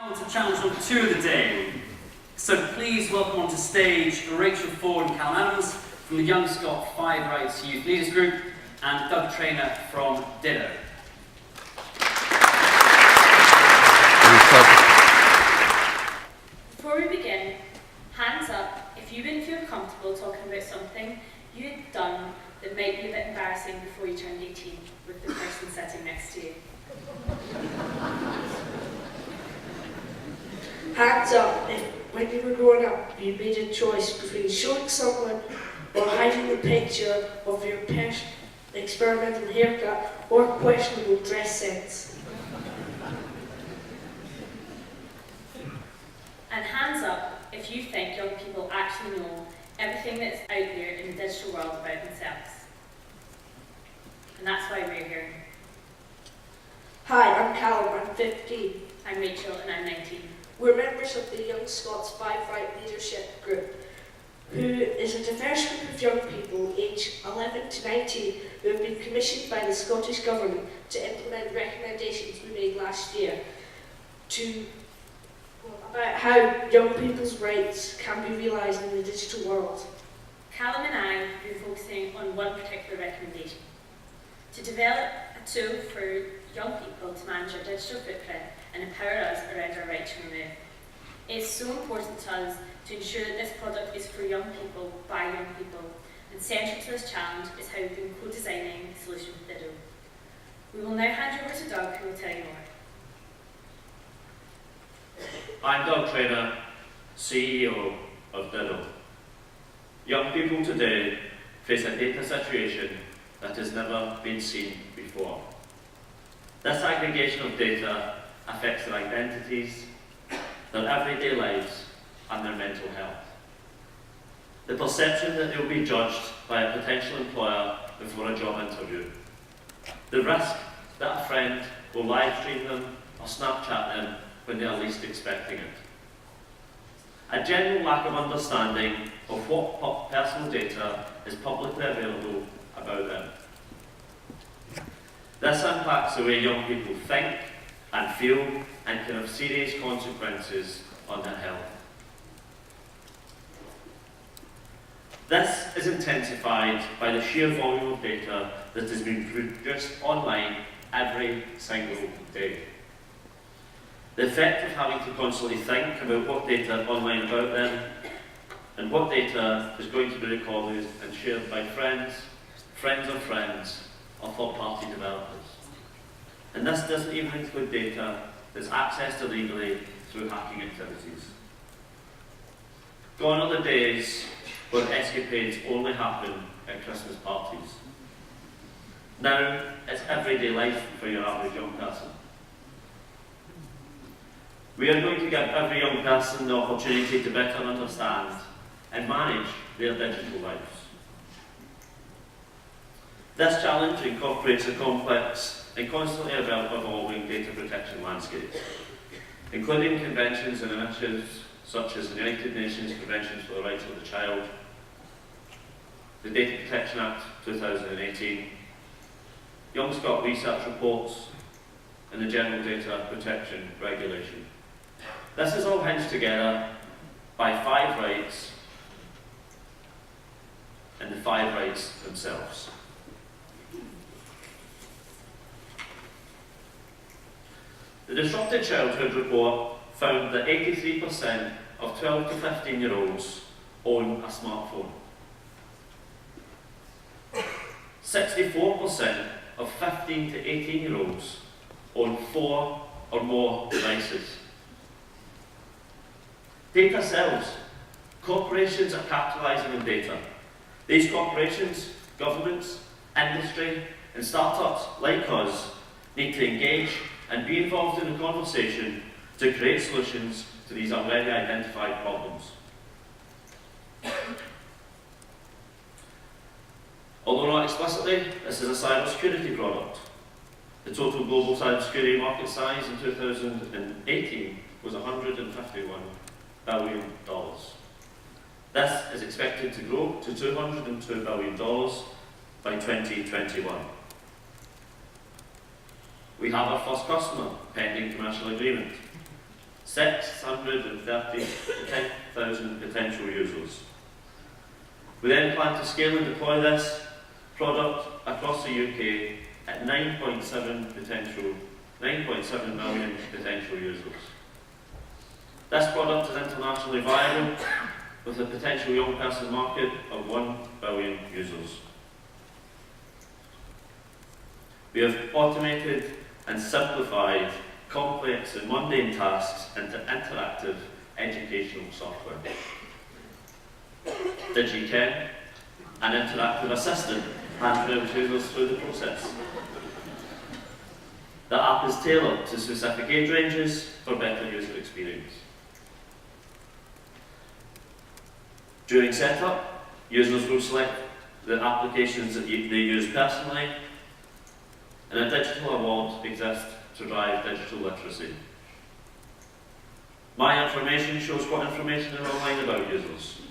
On to challenge number 2 of the day. So please welcome onto stage Rachel Ford and Callum Adams from the Young Scot 5 Rights Youth Leaders Group and Doug Trainer from Diddo. Before we begin, hands up if you didn't feel comfortable talking about something you had done that might be a bit embarrassing before you turned 18 with the person sitting next to you. Hands up if, when you were growing up, you made a choice between showing someone or hiding a picture of your experimental haircut or questionable dress sense. And hands up if you think young people actually know everything that's out there in the digital world about themselves. And that's why we're here. Hi, I'm Callum, I'm 15. I'm Rachel and I'm 19. We're members of the Young Scots 5 Right Leadership Group, who is a diverse group of young people aged 11 to 19 who have been commissioned by the Scottish Government to implement recommendations we made last year about how young people's rights can be realised in the digital world. Callum and I have been focusing on one particular recommendation: to develop a tool for young people to manage our digital footprint and empower us around our right to remove. It is so important to us to ensure that this product is for young people, by young people, and central to this challenge is how we've been co-designing the solution with Diddo. We will now hand you over to Doug, who will tell you more. I'm Doug Trainer, CEO of Diddo. Young people today face a data situation that has never been seen before. This aggregation of data affects their identities, their everyday lives, and their mental health. The perception that they will be judged by a potential employer before a job interview. The risk that a friend will live stream them or Snapchat them when they are least expecting it. A general lack of understanding of what personal data is publicly available about them. This impacts the way young people think and feel and can have serious consequences on their health. This is intensified by the sheer volume of data that has been produced online every single day. The effect of having to constantly think about what data is online about them and what data is going to be recorded and shared by friends, friends of friends, or third-party developers. And this doesn't even include data that's accessed illegally through hacking activities. Gone are the days where escapades only happen at Christmas parties. Now, it's everyday life for your average young person. We are going to give every young person the opportunity to better understand and manage their digital lives. This challenge incorporates a complex and constantly evolving data protection landscape, including conventions and initiatives such as the United Nations Convention for the Rights of the Child, the Data Protection Act 2018, Young Scot research reports, and the General Data Protection Regulation. This is all hinged together by 5 rights and the 5 rights themselves. The Disrupted Childhood Report found that 83% of 12 to 15-year-olds own a smartphone. 64% of 15 to 18-year-olds own 4 or more devices. Data sells. Corporations are capitalising on data. These corporations, governments, industry, and startups like us need to engage and be involved in the conversation to create solutions to these already identified problems. Although not explicitly, this is a cybersecurity product. The total global cybersecurity market size in 2018 was $151 billion. This is expected to grow to $202 billion by 2021. We have our first customer pending commercial agreement. 630 to 10,000 potential users. We then plan to scale and deploy this product across the UK at 9.7 million potential users. This product is internationally viable with a potential young person market of 1 billion users. We have automated and simplified complex and mundane tasks into interactive educational software. DigiKen, an interactive assistant, handhelds users through the process. The app is tailored to specific age ranges for better user experience. During setup, users will select the applications that they use personally, and a digital award exists to drive digital literacy. My information shows what information is online about users.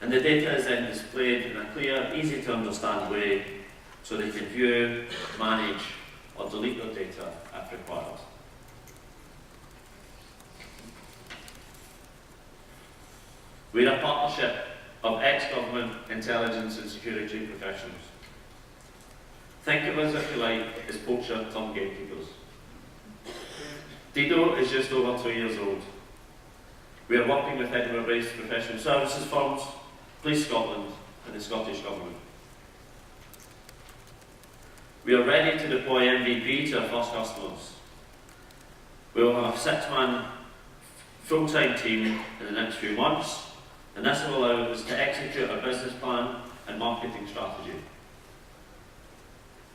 And the data is then displayed in a clear, easy to understand way so they can view, manage, or delete their data if required. We're a partnership of ex-government intelligence and security professionals. Think of us, if you like, as poacher turned gatekeepers. Diddo is just over 2 years old. We are working with Edinburgh-based professional services firms, Police Scotland and the Scottish Government. We are ready to deploy MVP to our first customers. We will have a 6-man full-time team in the next few months, and this will allow us to execute our business plan and marketing strategy.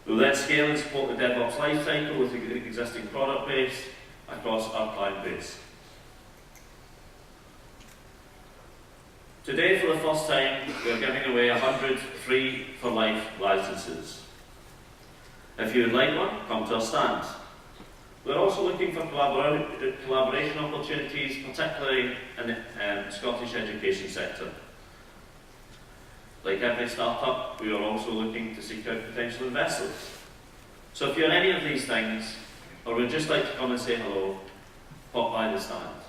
We will then scale and support the DevOps lifecycle with the existing product base across our client base. Today, for the first time, we are giving away 100 free for life licenses. If you would like one, come to our stand. We're also looking for collaboration opportunities, particularly in the Scottish education sector. Like every startup, we are also looking to seek out potential investors. So if you're any of these things, or would just like to come and say hello, pop by the stand.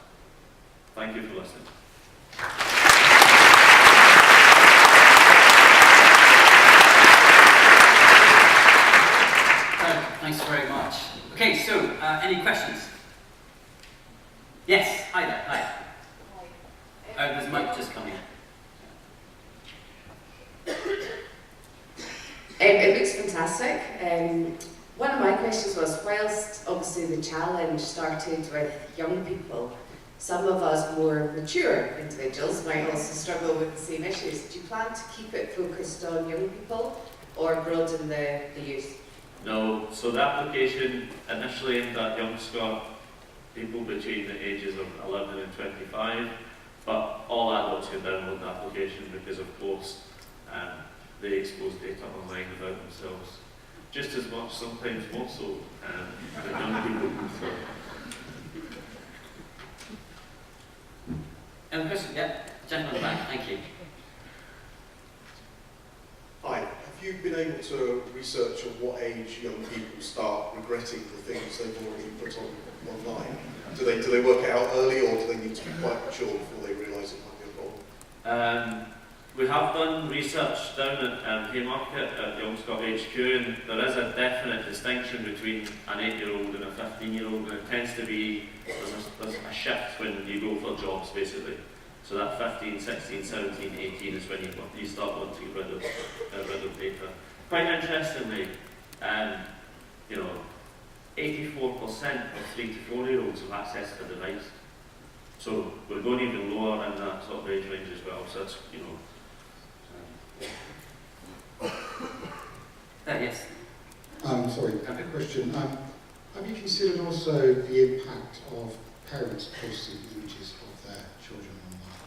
Thank you for listening. Thanks very much. Okay, so any questions? Yes, hi there, hi. There's a mic just coming. It looks fantastic. One of my questions was, whilst obviously the challenge started with young people, some of us more mature individuals might also struggle with the same issues. Do you plan to keep it focused on young people or broaden the youth? No, so the application initially aimed at young Scot, people between the ages of 11 and 25, but all adults can download the application because, of course, they expose data online about themselves just as much, sometimes more so, than young people. So. Any questions? Yeah, gentleman in the back, thank you. Hi, have you been able to research at what age young people start regretting the things they've already put online? Do they work it out early, or do they need to be quite mature before they realise it might be a problem? We have done research down at Haymarket at Young Scot HQ, and there is a definite distinction between an 8-year-old and a 15-year-old, and it tends to be there's a shift when you go for jobs, basically. So that 15, 16, 17, 18 is when you start wanting to get rid of data. Quite interestingly, 84% of 3 to 4-year-olds have access to the device. So we're going even lower in that sort of age range as well. So that's, Yes. Sorry, a question. Have you considered also the impact of parents posting images of their children online?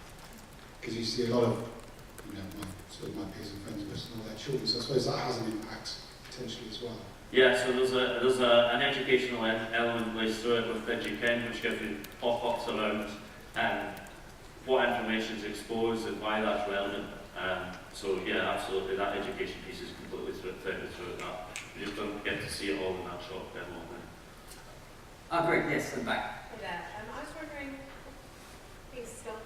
Because you see a lot of, my peers and friends posting all their children, so I suppose that has an impact potentially as well. Yeah, so there's an educational element placed through it with DigiKen, which gives you pop-ups around what information is exposed and why that's relevant. So yeah, absolutely, that education piece is completely through that. You just don't get to see it all in that short demo. Great, yes, in the back. Hi there. I was wondering, thanks, Scot.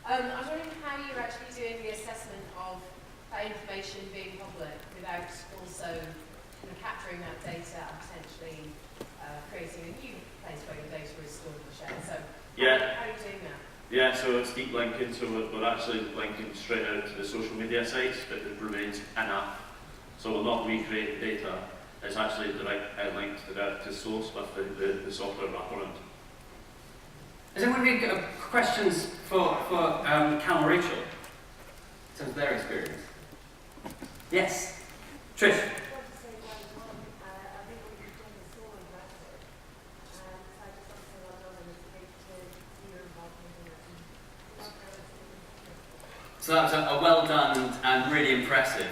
I was wondering how you're actually doing the assessment of that information being public without also capturing that data and potentially creating a new place where your data is stored and shared. So how are you doing that? Yeah, so it's deep linking, so we're actually linking straight out to the social media sites, but it remains in-app. So we'll not recreate the data, it's actually direct linked to source with the software wraparound. Has anyone got questions for Cal or Rachel in terms of their experience? Yes, Trish. So that was a well done and really impressive.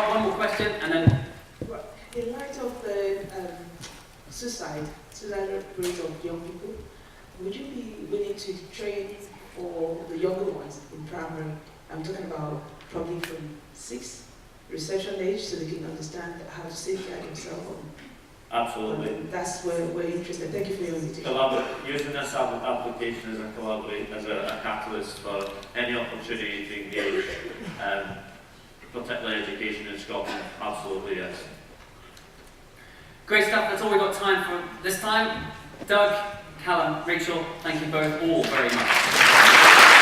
One more question and then... In light of the suicide rate of young people, would you be willing to train for the younger ones in primary? I'm talking about probably from 6 reception age, so they can understand how to safeguard themselves. Absolutely. That's where we're interested. Thank you for your invitation. Using this application as a catalyst for any opportunity to engage, particularly education in Scotland, absolutely yes. Great stuff, that's all we've got time for this time. Doug, Callum, Rachel, thank you both all very much.